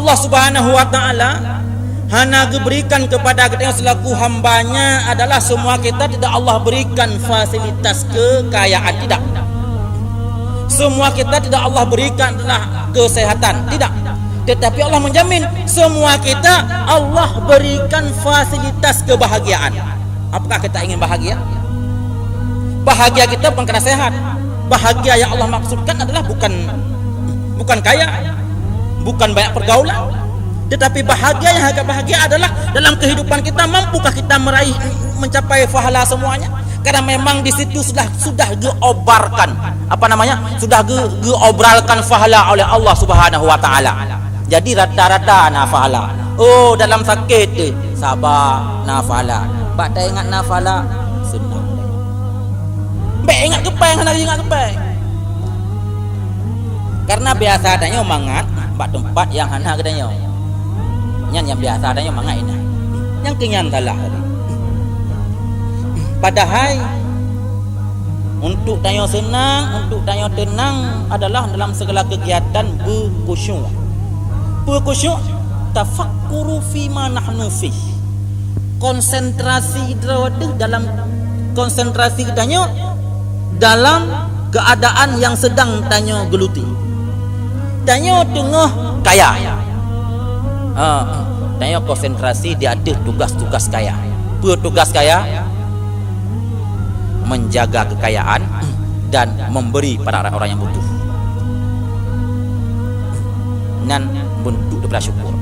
Allah Subhanahu wa taala hanya berikan kepada kita yang selaku hambanya adalah semua kita tidak Allah berikan fasilitas kekayaan, tidak. Semua kita tidak Allah berikan adalah kesehatan, tidak. Tetapi Allah menjamin semua kita Allah berikan fasilitas kebahagiaan. Apakah kita ingin bahagia? Bahagia kita bukan karena sehat. Bahagia yang Allah maksudkan adalah bukan kaya, bukan banyak pergaulan, tetapi bahagia yang agak bahagia adalah dalam kehidupan kita mampukah kita meraih mencapai pahala semuanya? Karena memang di situ sudah diobarkan sudah diobralkan pahala oleh Allah Subhanahu wa taala. Jadi rata-rata na pahala. Oh, dalam sakit tu sabar na pahala. Bak tak ingat na pahala senang. Baik ingat kepeng nak ingat kepeng. Karena biasa adanya mangat bak tempat yang hana kedanya. Yang biasa adanya mangat ini. Yang kenyan salah tadi. Padahal untuk tanya senang, untuk tanya tenang adalah dalam segala kegiatan berkhusyuk. Berkhusyuk tafakkuru fima nahnu fih. Konsentrasi dalam konsentrasi tanya dalam keadaan yang sedang tanya geluti. Tanya tengah kaya. Tanya konsentrasi dia ada tugas-tugas kaya. Tugas kaya menjaga kekayaan dan memberi pada orang yang butuh. Dan bentuk daripada syukur.